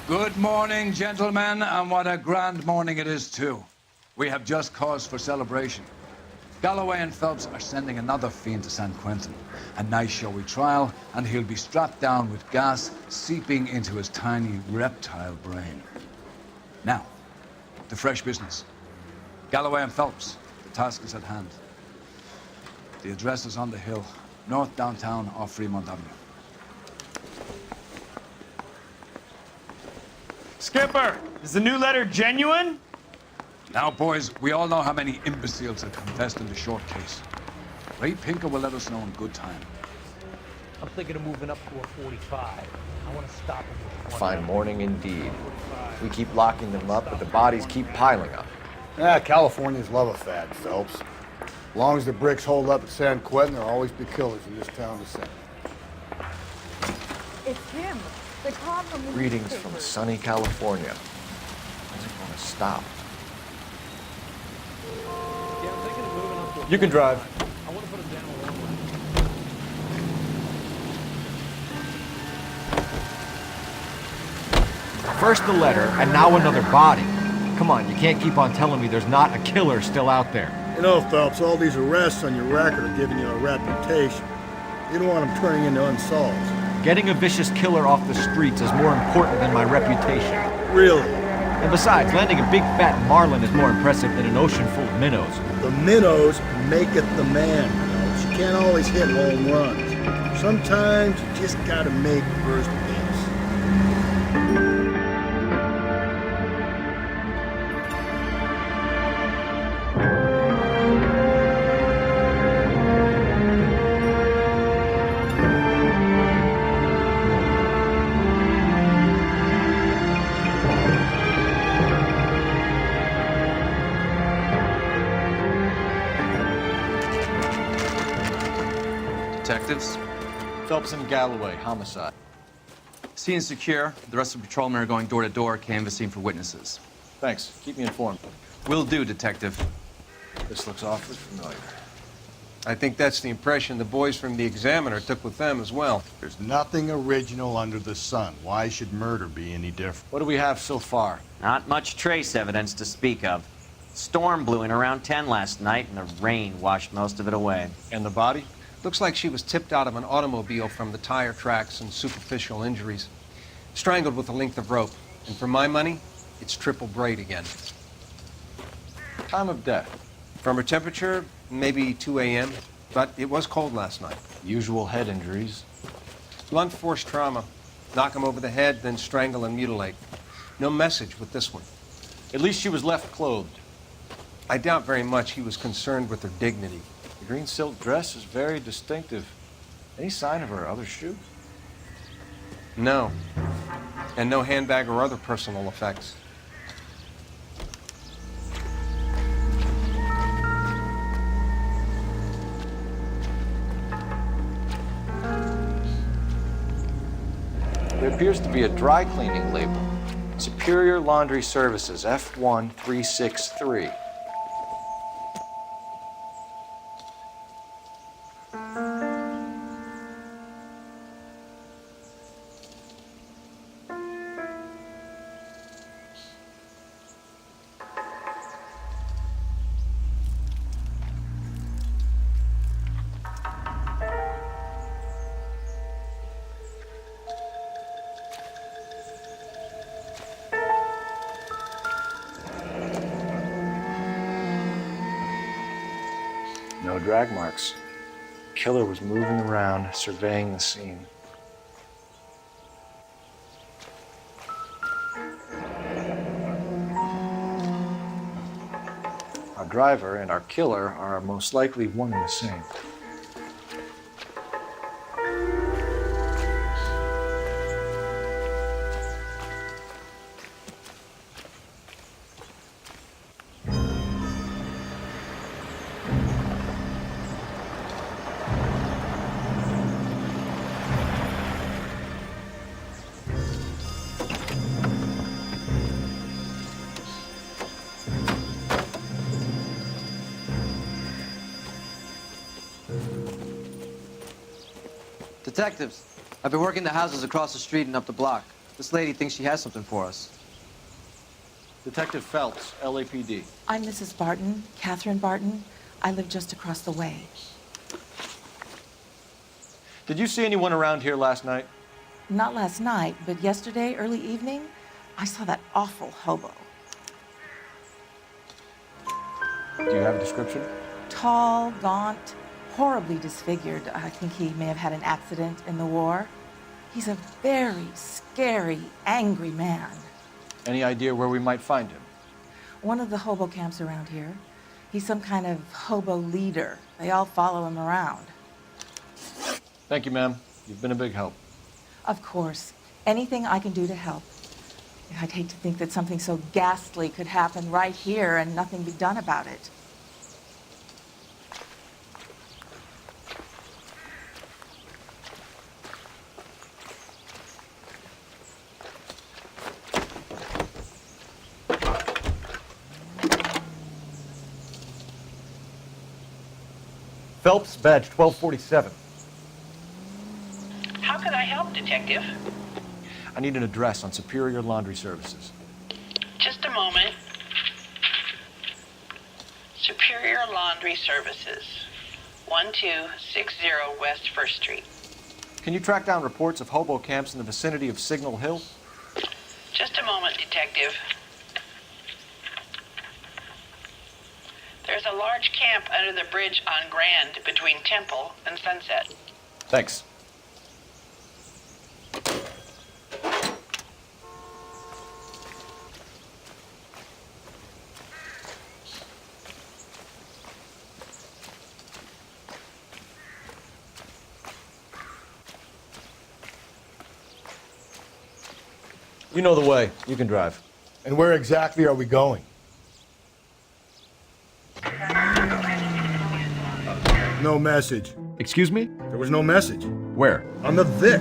Good morning, gentlemen, and what a grand morning it is, too. We have just cause for celebration. Galloway and Phelps are sending another fiend to San Quentin. A nice showy trial, and he'll be strapped down with gas seeping into his tiny reptile brain. Now, the fresh business. Galloway and Phelps, the task is at hand. The address is on the hill, north downtown off Fremont Avenue. Skipper, is the new letter genuine? Now, boys, we all know how many imbeciles have confessed in the short case. Ray Pinker will let us know in good time. I'm thinking of moving up to a 45. I want to stop him with one. Fine morning indeed. We keep locking them up, but the bodies keep piling up. Yeah, Californians love a fad, Phelps. As long as the bricks hold up at San Quentin, there'll always be killers in this town to send. It's him. The cop from the Greetings newspaper. from sunny California. When's it going to stop? Yeah, I'm thinking of moving up to a You can drive. I want to put him down a long way. First the letter, and now another body. Come on, you can't keep on telling me there's not a killer still out there. You know, Phelps, all these arrests on your record are giving you a reputation. You don't want them turning into unsolved. Getting a vicious killer off the streets is more important than my reputation. Really? And besides, landing a big fat marlin is more impressive than an ocean full of minnows. The minnows maketh the man, Phelps. You can't always hit home runs. Sometimes you just gotta make first base. Detectives? Phelps and Galloway, homicide. Scene is secure. The rest of the patrolmen are going door to door, canvassing for witnesses. Thanks. Keep me informed. Will do, Detective. This looks awfully familiar. I think that's the impression the boys from the Examiner took with them as well. There's nothing original under the sun. Why should murder be any different? What do we have so far? Not much trace evidence to speak of. Storm blew in around 10 last night, and the rain washed most of it away. And the body? Looks like she was tipped out of an automobile from the tire tracks and superficial injuries. Strangled with a length of rope. And for my money, it's triple braid again. Time of death? From her temperature, maybe 2 a.m., but it was cold last night. Usual head injuries. Blunt force trauma. Knock him over the head, then strangle and mutilate. No message with this one. At least she was left clothed. I doubt very much he was concerned with her dignity. The green silk dress is very distinctive. Any sign of her other shoes? No. And no handbag or other personal effects. There appears to be a dry cleaning label. Superior Laundry Services, F1363. No drag marks. Killer was moving around, surveying the scene. Our driver and our killer are most likely one and the same. Detectives, I've been working the houses across the street and up the block. This lady thinks she has something for us. Detective Phelps, LAPD. I'm Mrs. Barton, Catherine Barton. I live just across the way. Did you see anyone around here last night? Not last night, but yesterday, early evening, I saw that awful hobo. Do you have a description? Tall, gaunt, horribly disfigured. I think he may have had an accident in the war. He's a very scary, angry man. Any idea where we might find him? One of the hobo camps around here. He's some kind of hobo leader. They all follow him around. Thank you, ma'am. You've been a big help. Of course. Anything I can do to help. I'd hate to think that something so ghastly could happen right here and nothing be done about it. Phelps, badge 1247. How can I help, Detective? I need an address on Superior Laundry Services. Just a moment. Superior Laundry Services, 1260 West 1st Street. Can you track down reports of hobo camps in the vicinity of Signal Hill? Just a moment, Detective. There's a large camp under the bridge on Grand between Temple and Sunset. Thanks. You know the way. You can drive. And where exactly are we going? No message. Excuse me? There was no message. Where? On the Vic.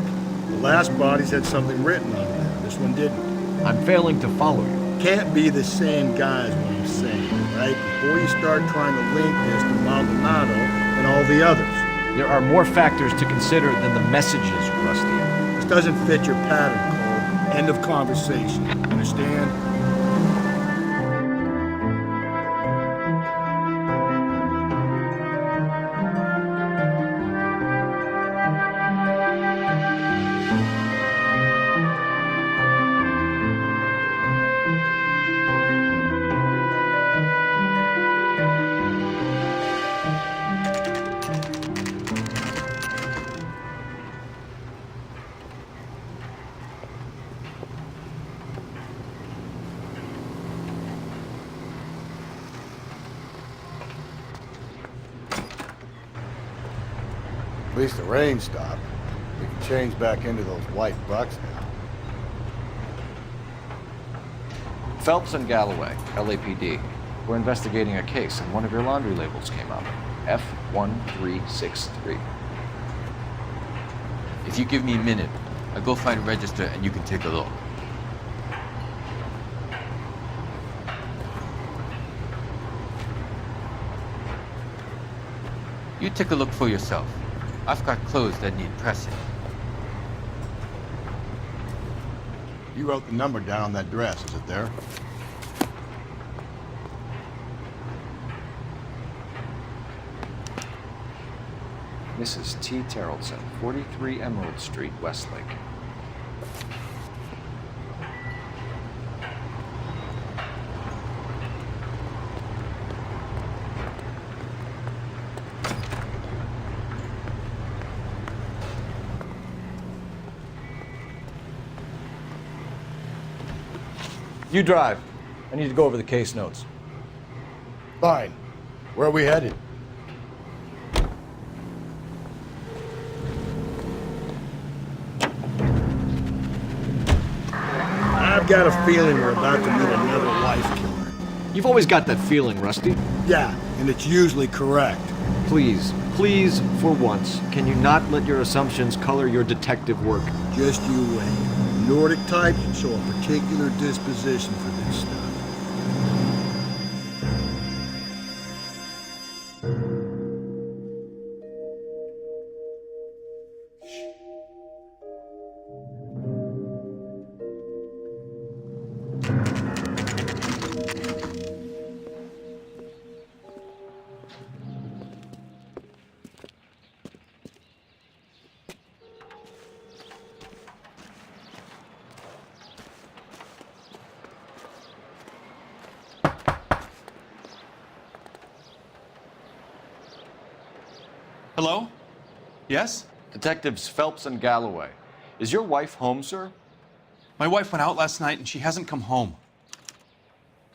The last bodies had something written on it. This one didn't. I'm failing to follow you. Can't be the same guy is what I'm saying, right? Before you start trying to link this to Maldonado and all the others. There are more factors to consider than the messages, Rusty. This doesn't fit your pattern, Cole. End of conversation. Understand? At least the rain stopped. We can change back into those white bucks now. Phelps and Galloway, LAPD. We're investigating a case, and one of your laundry labels came up. F1363. If you give me a minute, I'll go find a register and you can take a look. You take a look for yourself. I've got clothes that need pressing. You wrote the number down on that dress, is it there? Mrs. T. Terrellson, 43 Emerald Street, Westlake. You drive. I need to go over the case notes. Fine. Where are we headed? I've got a feeling we're about to meet another wife killer. You've always got that feeling, Rusty. Yeah, and it's usually correct. Please, for once, can you not let your assumptions color your detective work? Just you wait. Nordic types show a particular disposition for this stuff. Hello? Yes? Detectives Phelps and Galloway. Is your wife home, sir? My wife went out last night and she hasn't come home.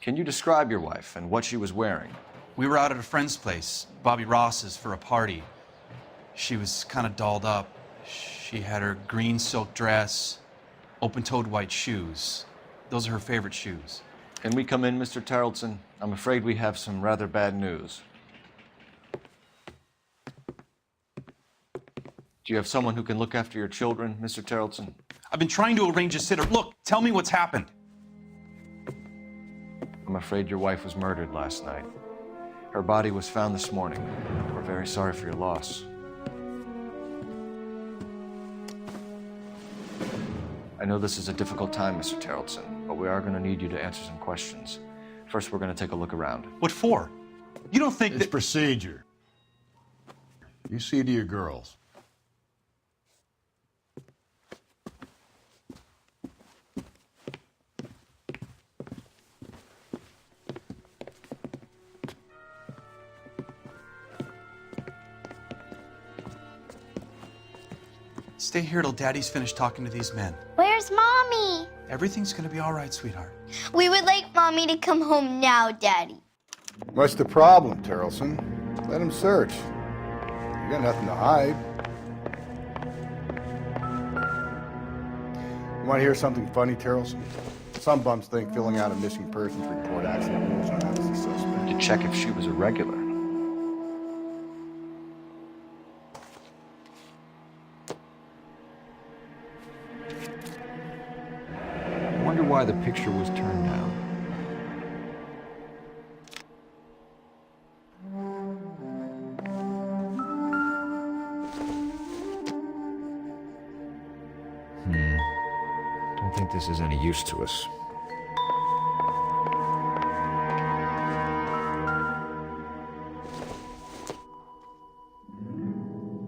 Can you describe your wife and what she was wearing? We were out at a friend's place, Bobby Ross's, for a party. She was kind of dolled up. She had her green silk dress, open-toed white shoes. Those are her favorite shoes. Can we come in, Mr. Tarleton? I'm afraid we have some rather bad news. Do you have someone who can look after your children, Mr. Tarleton? I've been trying to arrange a sitter. Look, tell me what's happened. I'm afraid your wife was murdered last night. Her body was found this morning. We're very sorry for your loss. I know this is a difficult time, Mr. Tarleton, but we are going to need you to answer some questions. First, we're going to take a look around. What for? You don't think It's that... procedure. You see to your girls. Stay here till Daddy's finished talking to these men. Where's Mommy? Everything's gonna be all right, sweetheart. We would like Mommy to come home now, Daddy. What's the problem, Tarleton? Let him search. You got nothing to hide. You want to hear something funny, Tarleton? Some bums think filling out a missing persons report accident rules her out as a suspect. To check if she was a regular. I wonder why the picture was turned down. Don't think this is any use to us.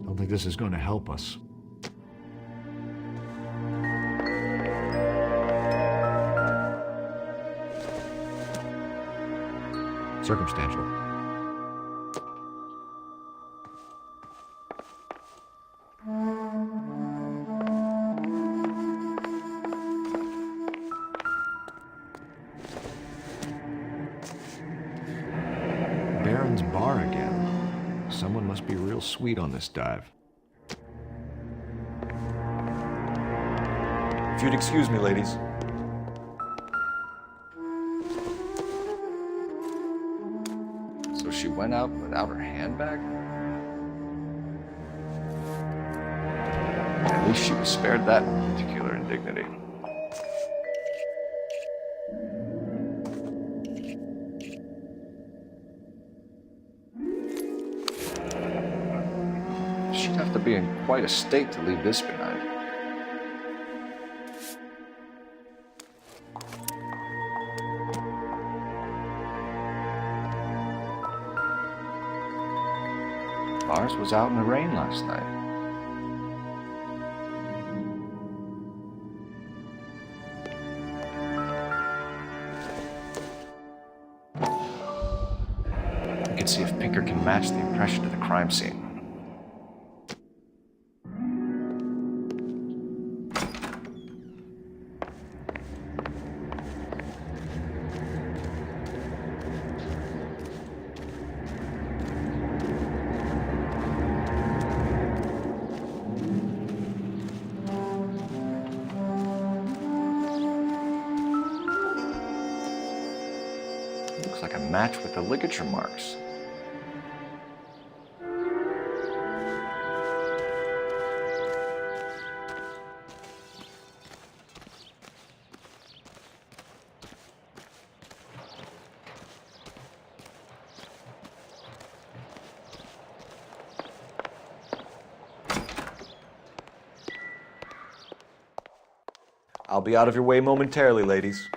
Don't think this is going to help us. Circumstantial. Baron's bar again. Someone must be real sweet on this dive. If you'd excuse me, ladies. So she went out without her handbag? At least she was spared that particular indignity. She'd have to be in quite a state to leave this behind. Ours was out in the rain last night. We can see if Pinker can match the impression to the crime scene. Looks like a match with the ligature marks. I'll be out of your way momentarily, ladies.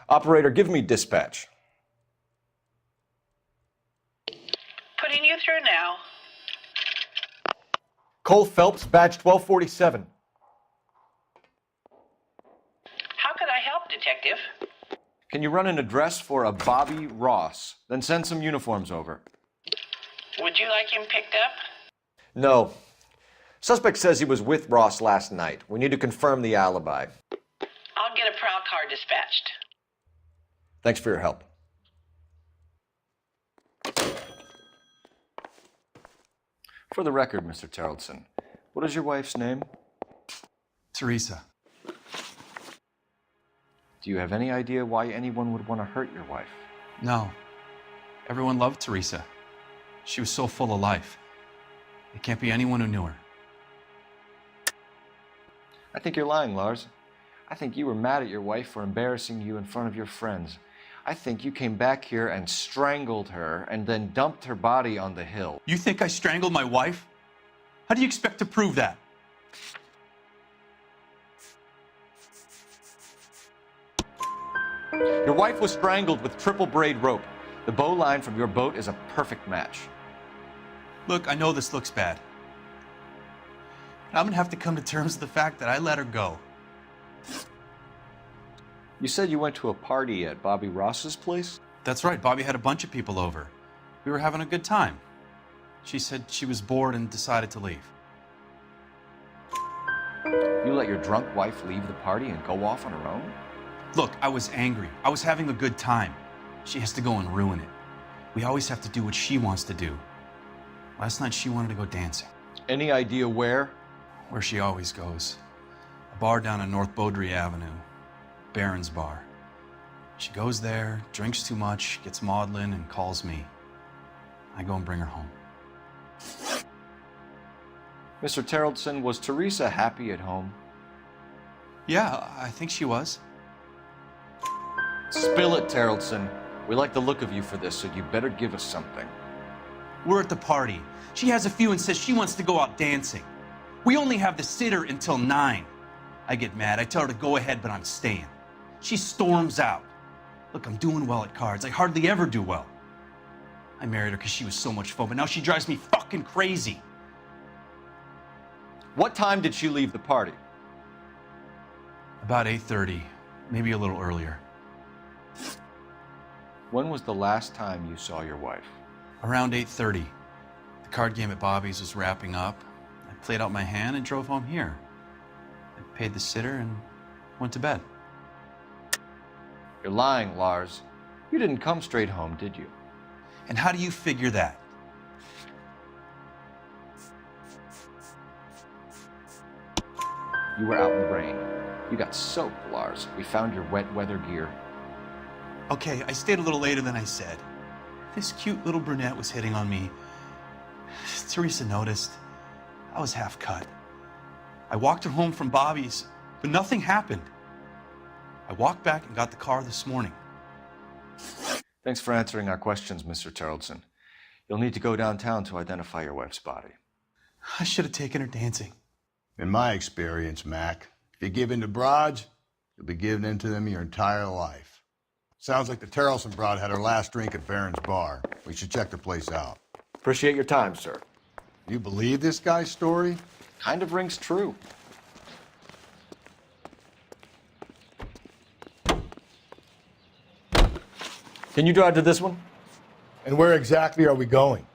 Operator, give me dispatch. Putting you through now. Cole Phelps, badge 1247. How could I help, Detective? Can you run an address for a Bobby Ross? Then send some uniforms over. Would you like him picked up? No. Suspect says he was with Ross last night. We need to confirm the alibi. I'll get a prowl car dispatched. Thanks for your help. For the record, Mr. Terrellson, what is your wife's name? Teresa. Do you have any idea why anyone would want to hurt your wife? No. Everyone loved Teresa. She was so full of life. It can't be anyone who knew her. I think you're lying, Lars. I think you were mad at your wife for embarrassing you in front of your friends. I think you came back here and strangled her and then dumped her body on the hill. You think I strangled my wife? How do you expect to prove that? Your wife was strangled with triple braid rope. The bow line from your boat is a perfect match. Look, I know this looks bad. I'm gonna have to come to terms with the fact that I let her go. You said you went to a party at Bobby Ross's place? That's right, Bobby had a bunch of people over. We were having a good time. She said she was bored and decided to leave. You let your drunk wife leave the party and go off on her own? Look, I was angry. I was having a good time. She has to go and ruin it. We always have to do what she wants to do. Last night she wanted to go dancing. Any idea where? Where she always goes. A bar down on North Beaudry Avenue. Barron's Bar. She goes there, drinks too much, gets maudlin, and calls me. I go and bring her home. Mr. Terrellson, was Teresa happy at home? Yeah, I think she was. Spill it, Terrellson. We like the look of you for this, so you better give us something. We're at the party. She has a few and says she wants to go out dancing. We only have the sitter until 9. I get mad. I tell her to go ahead, but I'm staying. She storms out. Look, I'm doing well at cards. I hardly ever do well. I married her because she was so much fun, but now she drives me fucking crazy. What time did she leave the party? About 8:30, maybe a little earlier. When was the last time you saw your wife? Around 8:30. The card game at Bobby's was wrapping up. I played out my hand and drove home here. I paid the sitter and went to bed. You're lying, Lars. You didn't come straight home, did you? And how do you figure that? You were out in the rain. You got soaked, Lars. We found your wet weather gear. Okay, I stayed a little later than I said. This cute little brunette was hitting on me. Teresa noticed. I was half cut. I walked her home from Bobby's, but nothing happened. I walked back and got the car this morning. Thanks for answering our questions, Mr. Terrellson. You'll need to go downtown to identify your wife's body. I should have taken her dancing. In my experience, Mac, if you give in to broads, you'll be giving in to them your entire life. Sounds like the Terrellson broad had her last drink at Barron's Bar. We should check the place out. Appreciate your time, sir. You believe this guy's story? Kind of rings true. Can you drive to this one? And where exactly are we going?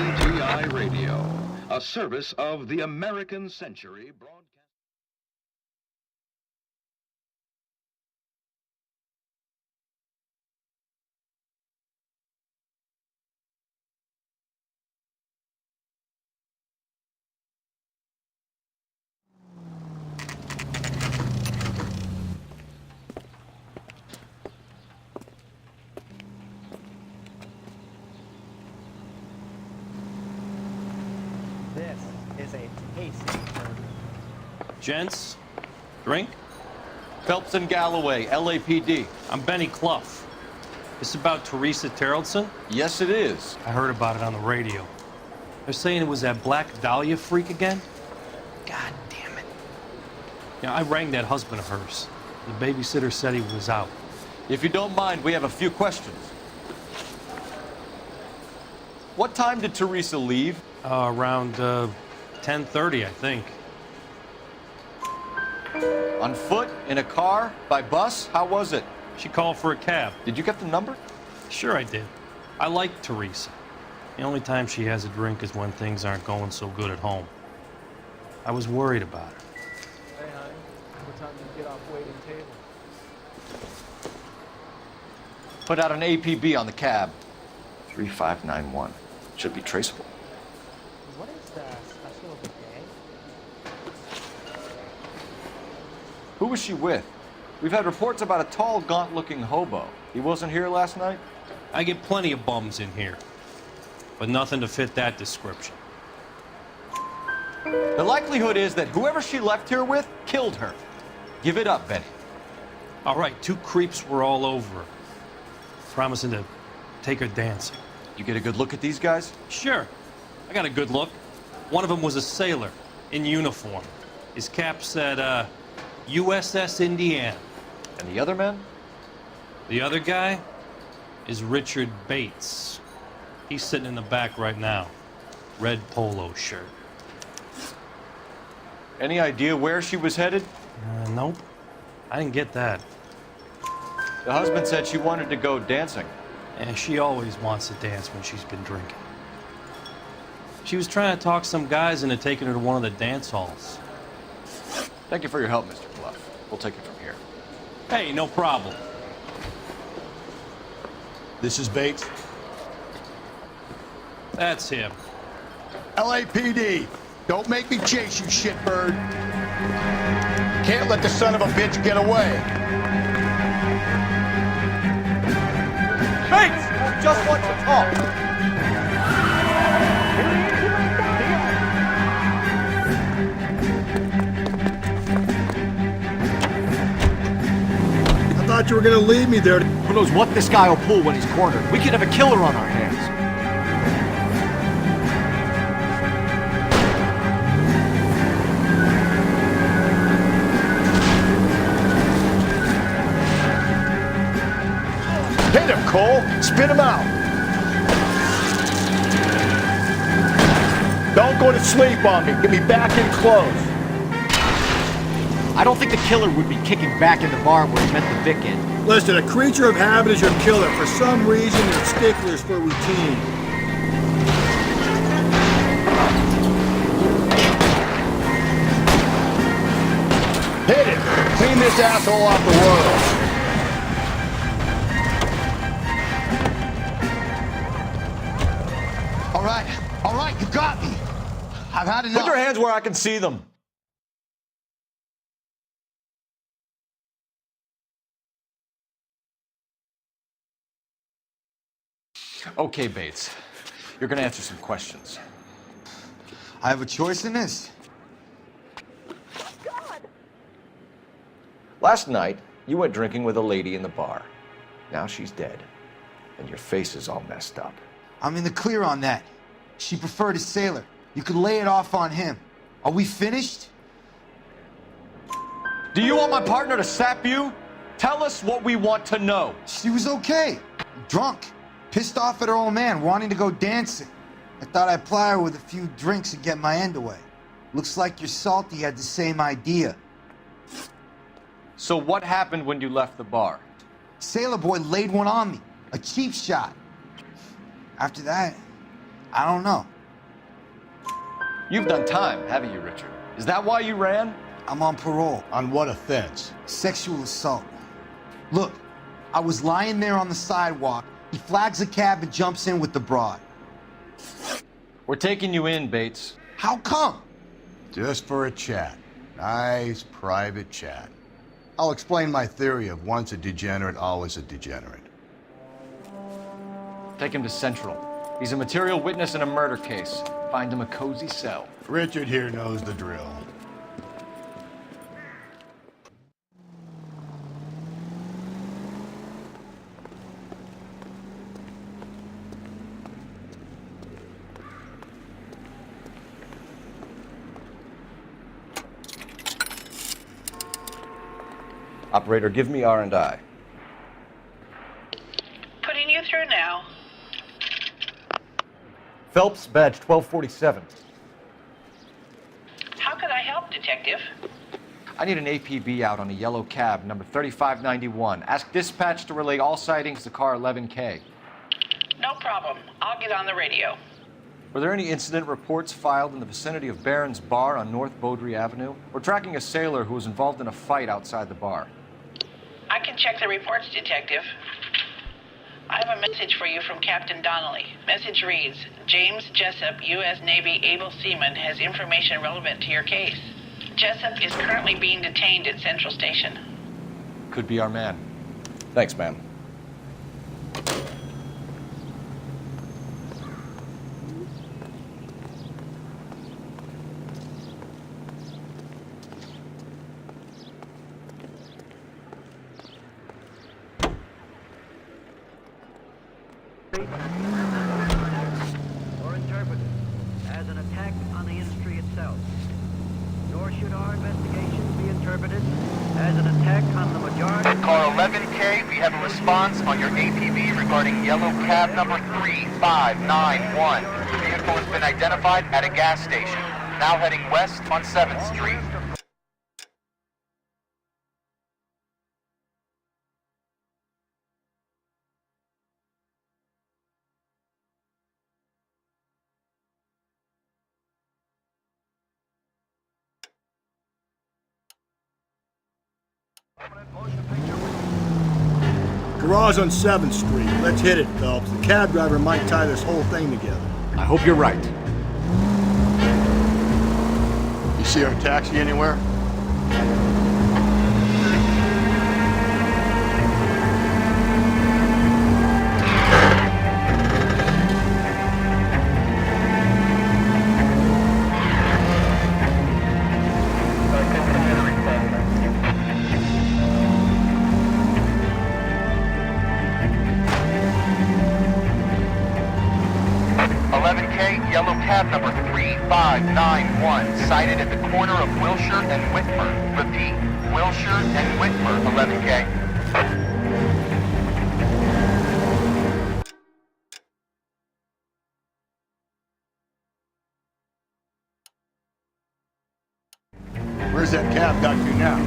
KTI Radio, a service of the American Century Broadcast. This is a tasty burger. Gents, drink? Phelps and Galloway, LAPD. I'm Benny Clough. This about Teresa Terrellson? Yes, it is. I heard about it on the radio. They're saying it was that Black Dahlia freak again? God damn it. Yeah, I rang that husband of hers. The babysitter said he was out. If you don't mind, we have a few questions. What time did Teresa leave? Around 10:30, I think. On foot? In a car? By bus? How was it? She called for a cab. Did you get the number? Sure I did. I like Teresa. The only time she has a drink is when things aren't going so good at home. I was worried about her. Hey, honey. What time do you get off waiting table? Put out an APB on the cab. 3591. Should be traceable. What is the special of the day? Who was she with? We've had reports about a tall, gaunt-looking hobo. He wasn't here last night? I get plenty of bums in here, but nothing to fit that description. The likelihood is that whoever she left here with killed her. Give it up, Betty. All right, 2 creeps were all over her, promising to take her dancing. You get a good look at these guys? Sure. I got a good look. One of them was a sailor in uniform. His cap said, USS Indiana. And the other men? The other guy is Richard Bates. He's sitting in the back right now. Red polo shirt. Any idea where she was headed? Nope. I didn't get that. The husband said she wanted to go dancing. And she always wants to dance when she's been drinking. She was trying to talk some guys into taking her to one of the dance halls. Thank you for your help, Mr. Bluff. We'll take it from here. Hey, no problem. This is Bates. That's him. LAPD, don't make me chase you, shitbird. Can't let the son of a bitch get away. Bates! Just want to talk. I thought you were gonna leave me there. Who knows what this guy will pull when he's cornered? We could have a killer on our hands. Hit him, Cole. Spit him out. Don't go to sleep on me. Get me back in close. I don't think the killer would be kicking back in the bar where he met the Vic in. Listen, a creature of habit is your killer. For some reason, you're sticklers for routine. Hit him. Clean this asshole off the world. All right, you got me. I've had enough. Put your hands where I can see them. Okay, Bates. You're gonna answer some questions. I have a choice in this. Last night, you went drinking with a lady in the bar. Now she's dead. And your face is all messed up. I'm in the clear on that. She preferred a sailor. You could lay it off on him. Are we finished? Do you want my partner to sap you? Tell us what we want to know. She was okay. Drunk. Pissed off at her old man, wanting to go dancing. I thought I'd ply her with a few drinks and get my end away. Looks like your Salty had the same idea. So what happened when you left the bar? Sailor boy laid one on me. A cheap shot. After that, I don't know. You've done time, haven't you, Richard? Is that why you ran? I'm on parole. On what offense? Sexual assault. Look, I was lying there on the sidewalk. He flags a cab and jumps in with the broad. We're taking you in, Bates. How come? Just for a chat. Nice private chat. I'll explain my theory of once a degenerate, always a degenerate. Take him to Central. He's a material witness in a murder case. Find him a cozy cell. Richard here knows the drill. Operator, give me R&I. Putting you through now. Phelps, badge 1247. How could I help, Detective? I need an APB out on a yellow cab, number 3591. Ask dispatch to relay all sightings to car 11K. No problem. I'll get on the radio. Were there any incident reports filed in the vicinity of Barron's Bar on North Beaudry Avenue? We're tracking a sailor who was involved in a fight outside the bar. I can check the reports, Detective. I have a message for you from Captain Donnelly. Message reads, James Jessup, U.S. Navy able seaman, has information relevant to your case. Jessup is currently being detained at Central Station. Could be our man. Thanks, ma'am. Or interpreted as an attack on the industry itself. Nor should our investigation be interpreted as an attack on the majority. Car 11K, we have a response on your APB regarding yellow cab number 3591. The vehicle has been identified at a gas station. Now heading west on 7th Street. Garage on 7th Street. Let's hit it, Phelps. The cab driver might tie this whole thing together. I hope you're right. You see our taxi anywhere? Yellow cab number 3591, sighted at the corner of Wilshire and Whitmer. Repeat, Wilshire and Whitmer, 11K. Where's that cab got to now?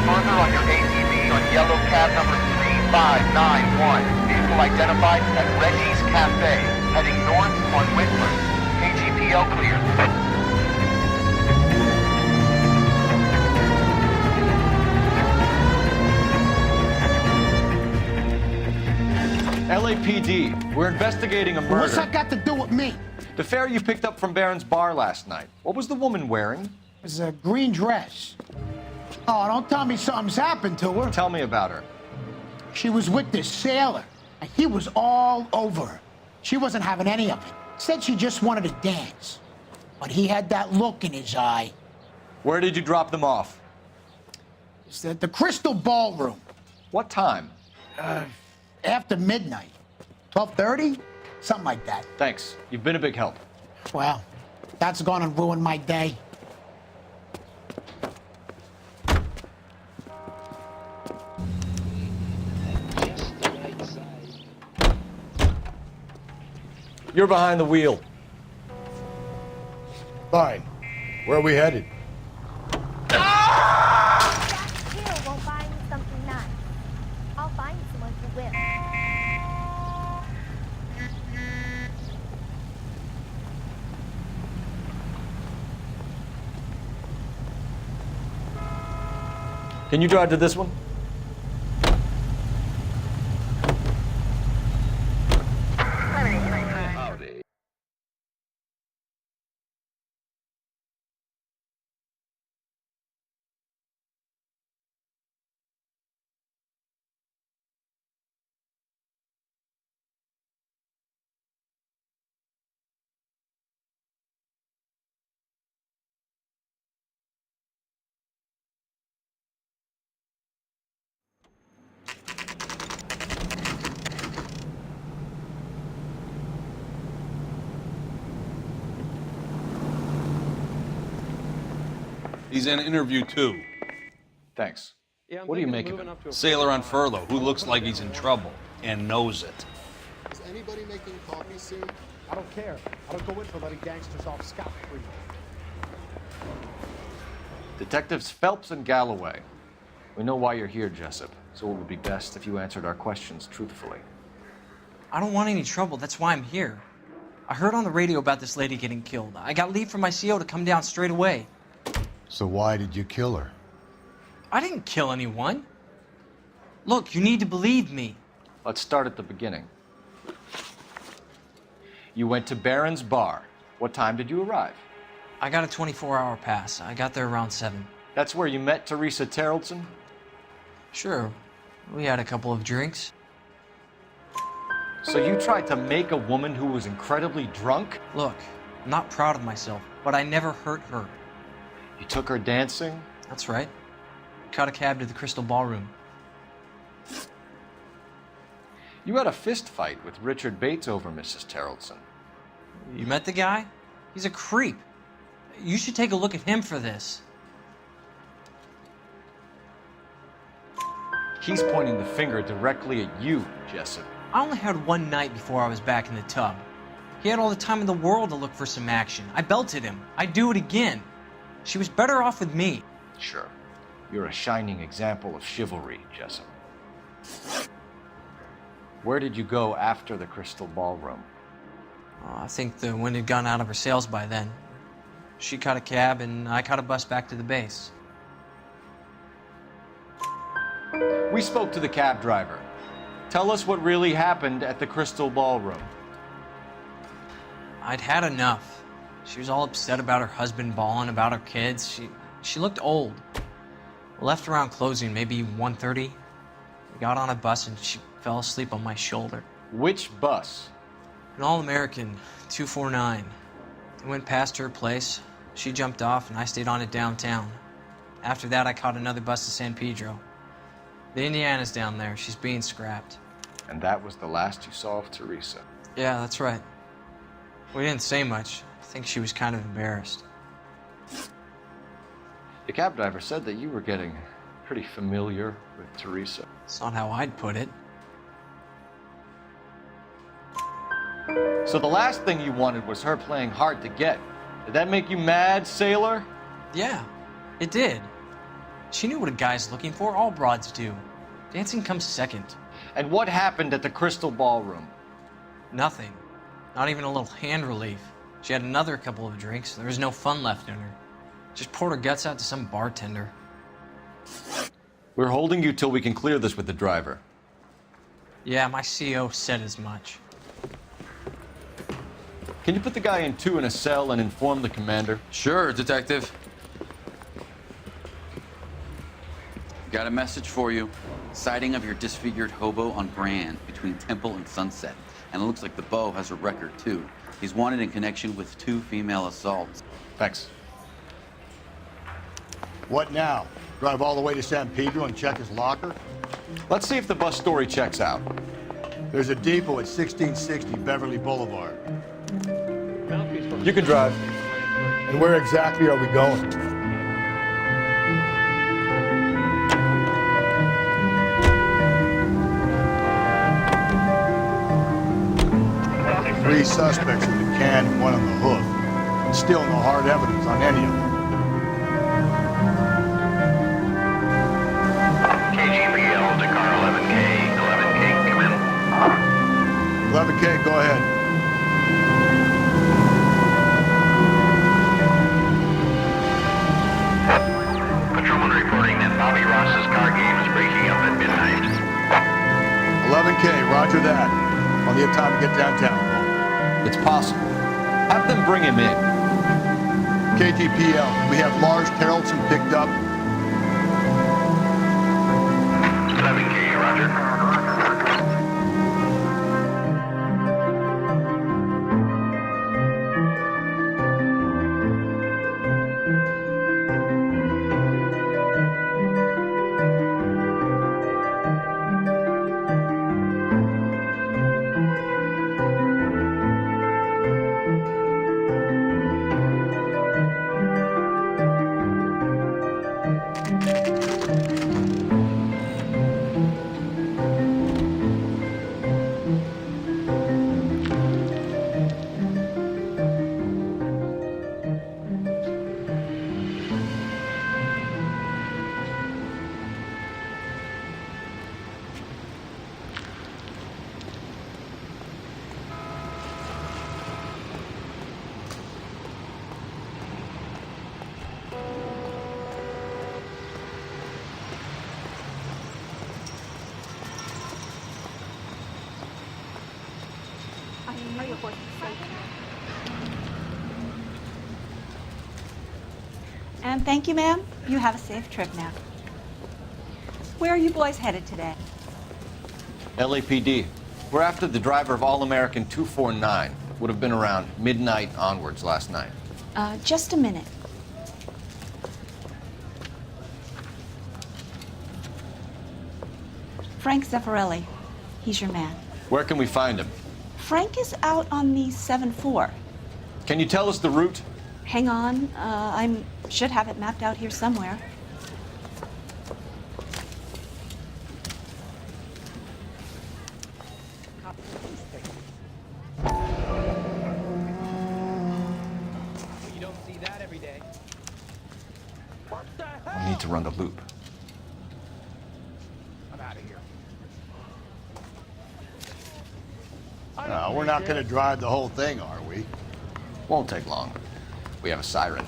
Further on your APB on yellow cab number 3591. Vehicle identified at Reggie's Cafe, heading north on Whitmer. KGPL clear. LAPD, we're investigating a murder. What's that got to do with me? The fare you picked up from Barron's Bar last night. What was the woman wearing? It was a green dress. Oh, don't tell me something's happened to her. Tell me about her. She was with this sailor, and he was all over her. She wasn't having any of it. Said she just wanted to dance. But he had that look in his eye. Where did you drop them off? It's at the Crystal Ballroom. What time? After midnight. 12:30? Something like that. Thanks. You've been a big help. Well, that's gonna ruin my day. You're behind the wheel. Fine. Where are we headed? Here won't buy me something nice. I'll find someone who will. Can you drive to this one? He's in interview 2. Thanks. What do you make of him? Sailor on furlough who looks like he's in trouble and knows it. Is anybody making coffee soon? I don't care. I don't go in for letting gangsters off scot-free. Detectives Phelps and Galloway. We know why you're here, Jessup, so it would be best if you answered our questions truthfully. I don't want any trouble. That's why I'm here. I heard on the radio about this lady getting killed. I got leave from my CO to come down straight away. So why did you kill her? I didn't kill anyone. Look, you need to believe me. Let's start at the beginning. You went to Barron's Bar. What time did you arrive? I got a 24-hour pass. I got there around 7. That's where you met Teresa Terrellson? Sure. We had a couple of drinks. So you tried to make a woman who was incredibly drunk? Look, I'm not proud of myself, but I never hurt her. You took her dancing? That's right. Caught a cab to the Crystal Ballroom. You had a fist fight with Richard Bates over Mrs. Terrellson. You met the guy? He's a creep. You should take a look at him for this. He's pointing the finger directly at you, Jessup. I only had one night before I was back in the tub. He had all the time in the world to look for some action. I belted him. I'd do it again. She was better off with me. Sure. You're a shining example of chivalry, Jessup. Where did you go after the Crystal Ballroom? I think the wind had gone out of her sails by then. She caught a cab and I caught a bus back to the base. We spoke to the cab driver. Tell us what really happened at the Crystal Ballroom. I'd had enough. She was all upset about her husband bawling about her kids. She looked old. Left around closing, maybe 1:30. We got on a bus and she fell asleep on my shoulder. Which bus? An All-American, 249. I went past her place. She jumped off and I stayed on it downtown. After that, I caught another bus to San Pedro. The Indiana's down there. She's being scrapped. And that was the last you saw of Teresa? Yeah, that's right. We didn't say much. I think she was kind of embarrassed. The cab driver said that you were getting pretty familiar with Teresa. It's not how I'd put it. So the last thing you wanted was her playing hard to get. Did that make you mad, sailor? Yeah, it did. She knew what a guy's looking for. All broads do. Dancing comes second. And what happened at the Crystal Ballroom? Nothing. Not even a little hand relief. She had another couple of drinks. There was no fun left in her. Just poured her guts out to some bartender. We're holding you till we can clear this with the driver. Yeah, my CO said as much. Can you put the guy in 2 in a cell and inform the commander? Sure, Detective. Got a message for you. Sighting of your disfigured hobo on Grand between Temple and Sunset. And it looks like the Beau has a record, too. He's wanted in connection with 2 female assaults. Thanks. What now? Drive all the way to San Pedro and check his locker? Let's see if the bus story checks out. There's a depot at 1660 Beverly Boulevard. You can drive. And where exactly are we going? Three suspects in the can and one on the hook. Still no hard evidence on any of them. KGPL to car 11K. 11K, come in. 11K, go ahead. Patrolman reporting that Bobby Ross's car game is breaking up at midnight. 11K, roger that. Plenty of time to get downtown. It's possible. Have them bring him in. KGPL, we have Lars Terrellson picked up. 11K, roger. Are your horses safe? And thank you, ma'am. You have a safe trip now. Where are you boys headed today? LAPD. We're after the driver of All-American 249. Would have been around midnight onwards last night. Just a minute. Frank Zeffirelli. He's your man. Where can we find him? Frank is out on the 7-4. Can you tell us the route? Hang on. I should have it mapped out here somewhere. You don't see that every day. What the hell? We need to run the loop. I'm out of here. No, we're not going to drive the whole thing, are we? Won't take long. We have a siren.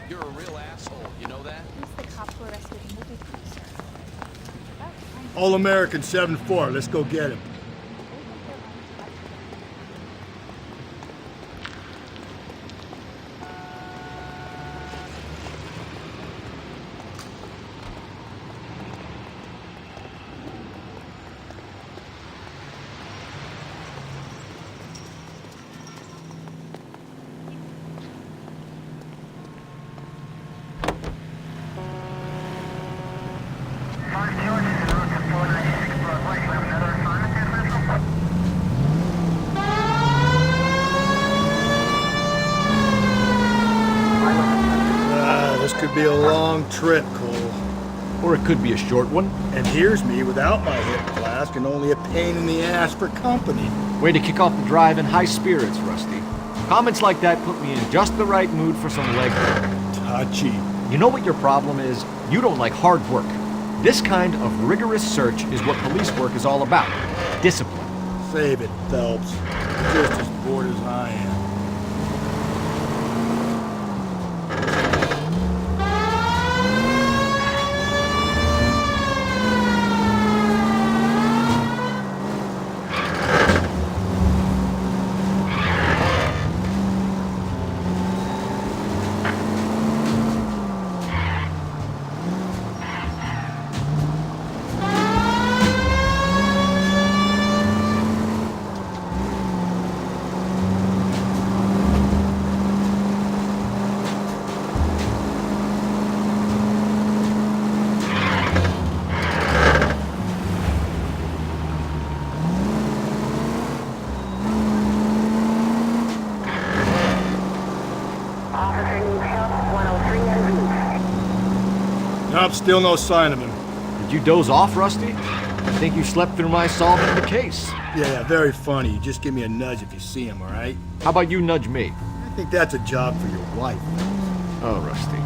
You're a real asshole, you know that? Who's the cop who arrested the movie producer? All-American 7-4. Let's go get him. This could be a long trip, Cole. Or it could be a short one. And here's me without my hip flask and only a pain in the ass for company. Way to kick off the drive in high spirits, Rusty. Comments like that put me in just the right mood for some leg work. Touchy. You know what your problem is? You don't like hard work. This kind of rigorous search is what police work is all about. Discipline. Save it, Phelps. You're just as bored as I am. Nope, still no sign of him. Did you doze off, Rusty? I think you slept through my solving the case. Yeah, very funny. You just give me a nudge if you see him, all right? How about you nudge me? I think that's a job for your wife. Oh, Rusty.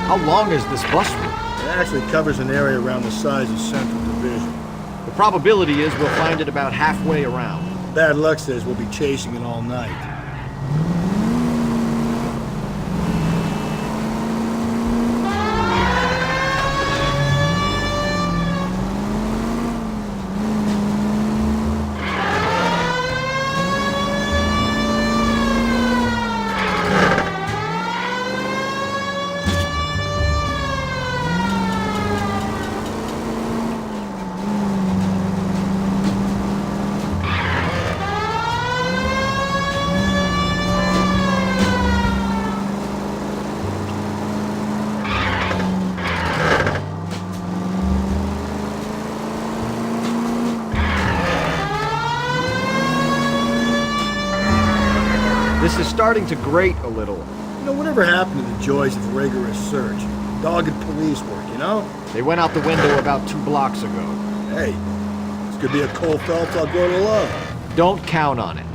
How long is this bus route? It actually covers an area around the size of Central Division. The probability is we'll find it about halfway around. Bad luck says we'll be chasing it all night. This is starting to grate a little. You know, whatever happened to the joys of rigorous search? Dogged police work, you know? They went out the window about 2 blocks ago. Hey, this could be a Cole Phelps I'll grow to love. Don't count on it.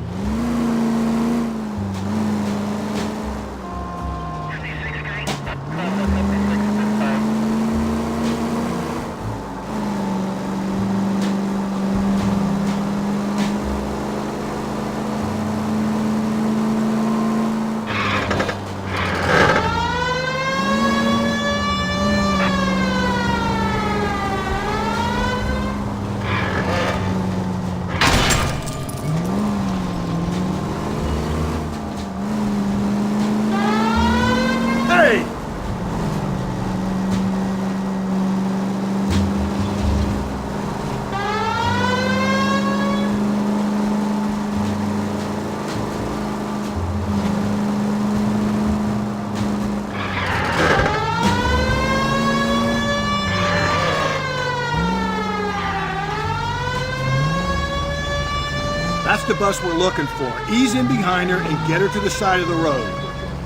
That's the bus we're looking for. Ease in behind her and get her to the side of the road.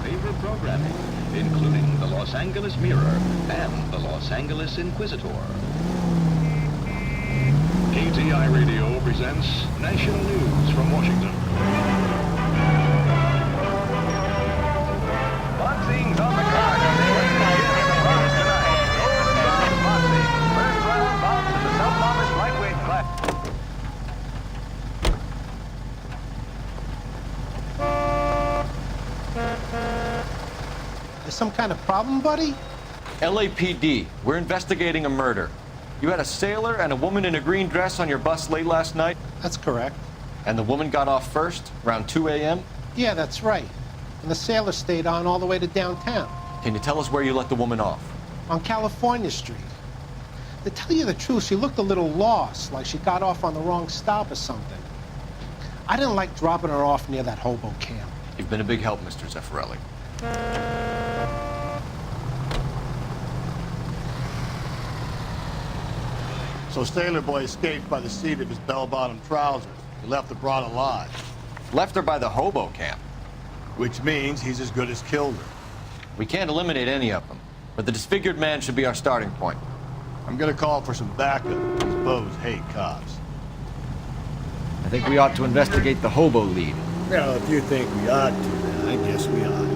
Favorite programming, including the Los Angeles Mirror and the Los Angeles Inquisitor. KTI Radio presents National News from Washington. Boxing's on the card today. Tonight. Golden Bombs Boxing. First round bouts in the self-novice lightweight class. There's some kind of problem, buddy? LAPD, we're investigating a murder. You had a sailor and a woman in a green dress on your bus late last night? That's correct. And the woman got off first, around 2 a.m.? Yeah, that's right. And the sailor stayed on all the way to downtown. Can you tell us where you let the woman off? On California Street. To tell you the truth, she looked a little lost, like she got off on the wrong stop or something. I didn't like dropping her off near that hobo camp. You've been a big help, Mr. Zeffirelli. So Sailor Boy escaped by the seat of his bell-bottom trousers. He left the broad alive. Left her by the hobo camp. Which means he's as good as killed her. We can't eliminate any of them, but the disfigured man should be our starting point. I'm gonna call for some backup. These bows hate cops. I think we ought to investigate the hobo lead. Well, if you think we ought to, then I guess we ought.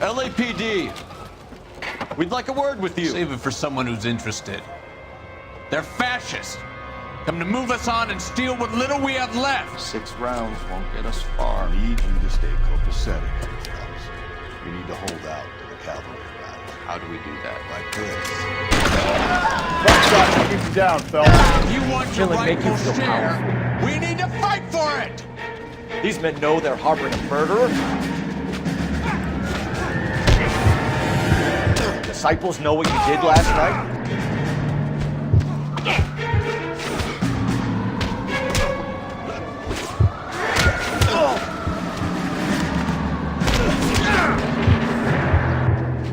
LAPD, we'd like a word with you. Save it for someone who's interested. They're fascists. Come to move us on and steal what little we have left. 6 rounds won't get us far. I need you to stay copacetic, Phelps. You need to hold out to the cavalry rally. How do we do that? Like this. Front shot to keep you down, Phelps. You want your rightful share? We need to fight for it! These men know they're harboring a murderer. Disciples know what you did last night?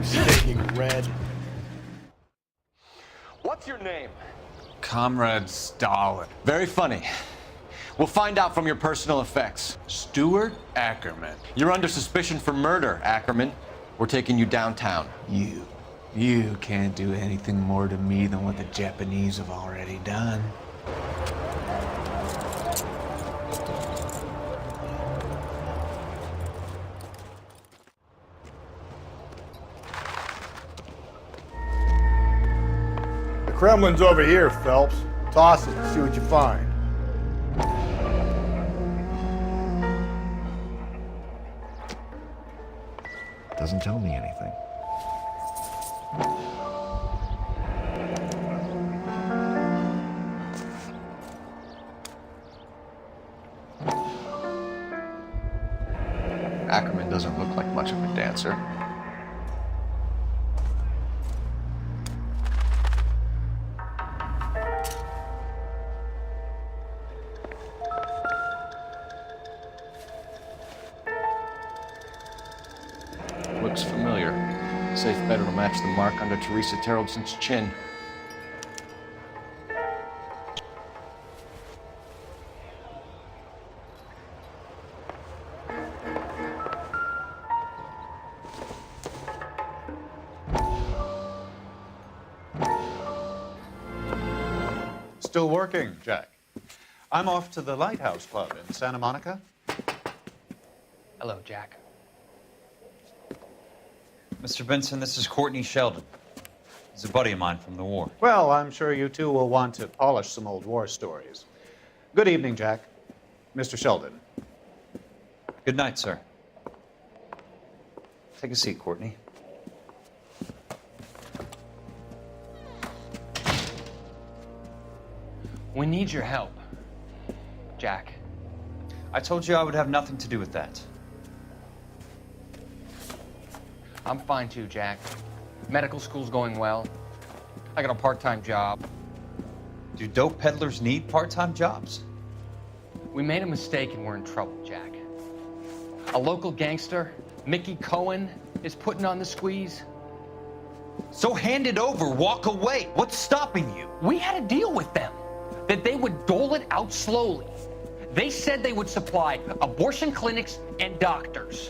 Staking red. What's your name? Comrade Stalin. Very funny. We'll find out from your personal effects. Stuart Ackerman. You're under suspicion for murder, Ackerman. We're taking you downtown. You can't do anything more to me than what the Japanese have already done. The Kremlin's over here, Phelps. Toss it and see what you find. Doesn't tell me anything. doesn't look like much of a dancer. Looks familiar. Safe bet it'll match the mark under Teresa Terrelson's chin. Still working, Jack. I'm off to the Lighthouse Club in Santa Monica. Hello, Jack. Mr. Benson, this is Courtney Sheldon. He's a buddy of mine from the war. Well, I'm sure you two will want to polish some old war stories. Good evening, Jack. Mr. Sheldon. Good night, sir. Take a seat, Courtney. We need your help, Jack. I told you I would have nothing to do with that. I'm fine too, Jack. Medical school's going well. I got a part-time job. Do dope peddlers need part-time jobs? We made a mistake and we're in trouble, Jack. A local gangster, Mickey Cohen, is putting on the squeeze. So hand it over, walk away. What's stopping you? We had a deal with them that they would dole it out slowly. They said they would supply abortion clinics and doctors,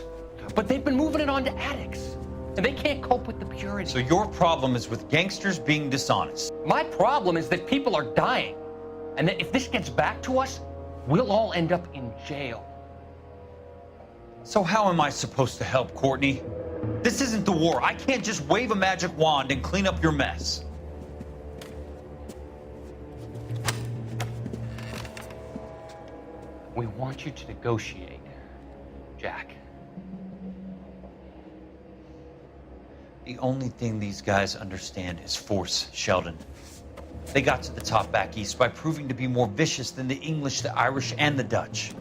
but they've been moving it on to addicts, and they can't cope with the purity. So your problem is with gangsters being dishonest. My problem is that people are dying, and that if this gets back to us, we'll all end up in jail. So how am I supposed to help, Courtney? This isn't the war. I can't just wave a magic wand and clean up your mess. We want you to negotiate, Jack. The only thing these guys understand is force, Sheldon. They got to the top back east by proving to be more vicious than the English, the Irish, and the Dutch.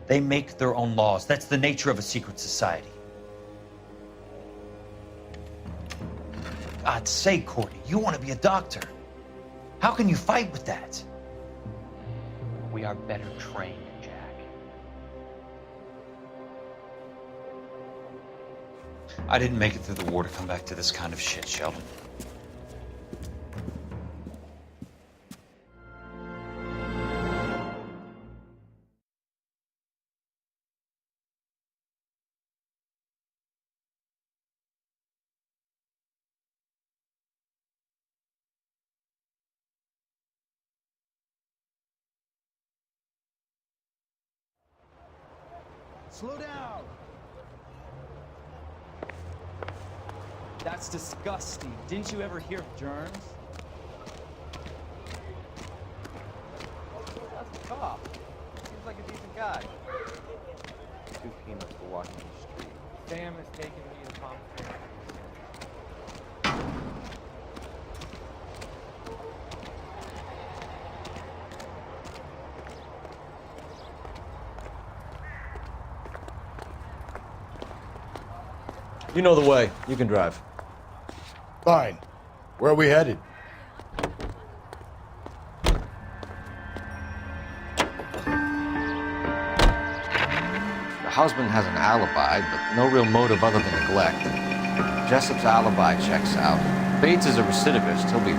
They make their own laws. That's the nature of a secret society. For God's sake, Courtney, you want to be a doctor. How can you fight with that? We are better trained, Jack. I didn't make it through the war to come back to this kind of shit, Sheldon. Slow down! That's disgusting. Didn't you ever hear of germs? That's a cop. Seems like a decent guy. 2 peanuts for walking the street. Sam is taking me to Palm Springs. You know the way. You can drive. Fine. Where are we headed? The husband has an alibi, but no real motive other than neglect. Jessup's alibi checks out. Bates is a recidivist. He'll be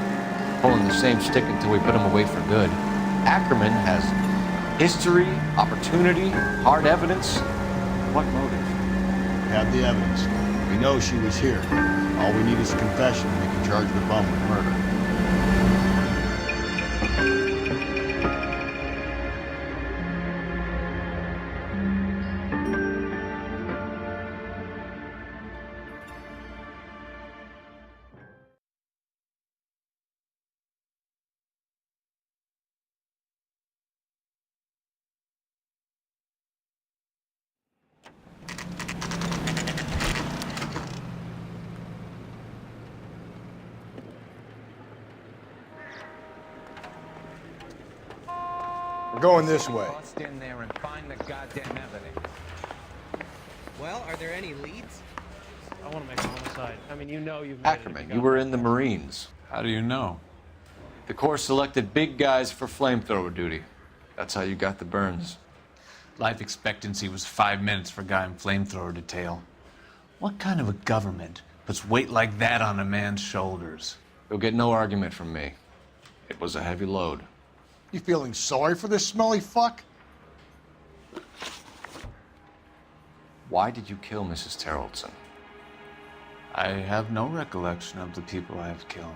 pulling the same stick until we put him away for good. Ackerman has history, opportunity, hard evidence. What motive? We have the evidence. We know she was here. All we need is a confession, and we can charge the bum with murder. We're going this way. Bust in there and find the goddamn evidence. Well, are there any leads? I want to make a homicide. I mean, you know you've made Ackerman, you were in the Marines. How do you know? The Corps selected big guys for flamethrower duty. That's how you got the burns. Life expectancy was 5 minutes for a guy in flamethrower detail. What kind of a government puts weight like that on a man's shoulders? You'll get no argument from me. It was a heavy load. You feeling sorry for this smelly fuck? Why did you kill Mrs. Terrelson? I have no recollection of the people I have killed.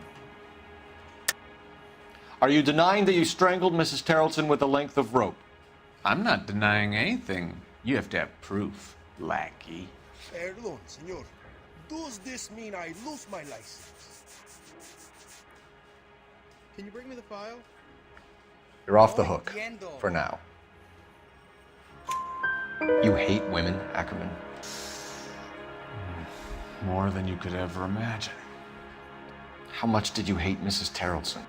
Are you denying that you strangled Mrs. Terrelson with a length of rope? I'm not denying anything. You have to have proof, lackey. Perdón, señor. Does this mean I lose my license? Can you bring me the file? You're off the hook. For now. You hate women, Ackerman? More than you could ever imagine. How much did you hate Mrs. Terrelson?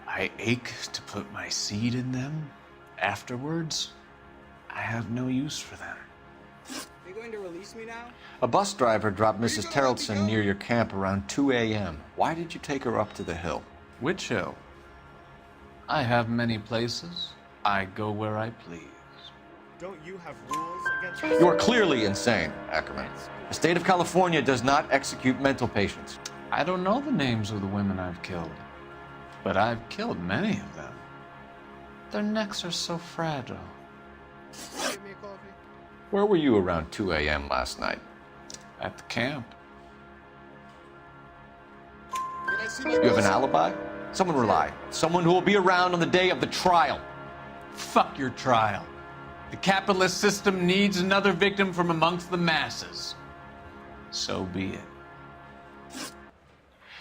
I ache to put my seed in them. Afterwards, I have no use for them. Are you going to release me now? A bus driver dropped Mrs. Terrelson near your camp around 2 a.m. Why did you take her up to the hill? Which hill? I have many places. I go where I please. Don't you have rules against... You are clearly insane, Ackerman. The state of California does not execute mental patients. I don't know the names of the women I've killed, but I've killed many of them. Their necks are so fragile. Give me a coffee. Where were you around 2 a.m. last night? At the camp. Can I see my You have an cousin? alibi? Someone rely. Someone who will be around on the day of the trial. Fuck your trial. The capitalist system needs another victim from amongst the masses. So be it.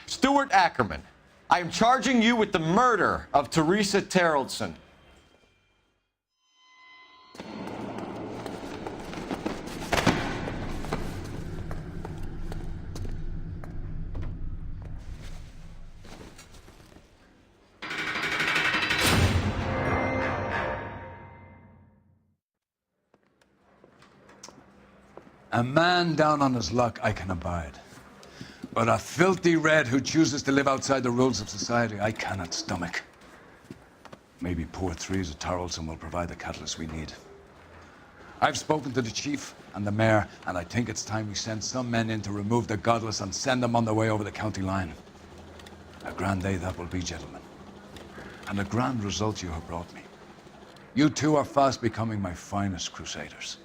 Stuart Ackerman, I am charging you with the murder of Teresa Terrelson. A man down on his luck I can abide. But a filthy red who chooses to live outside the rules of society, I cannot stomach. Maybe poor Teresa Terrelson will provide the catalyst we need. I've spoken to the chief and the mayor, and I think it's time we send some men in to remove the godless and send them on their way over the county line. A grand day that will be, gentlemen. And a grand result you have brought me. You two are fast becoming my finest crusaders.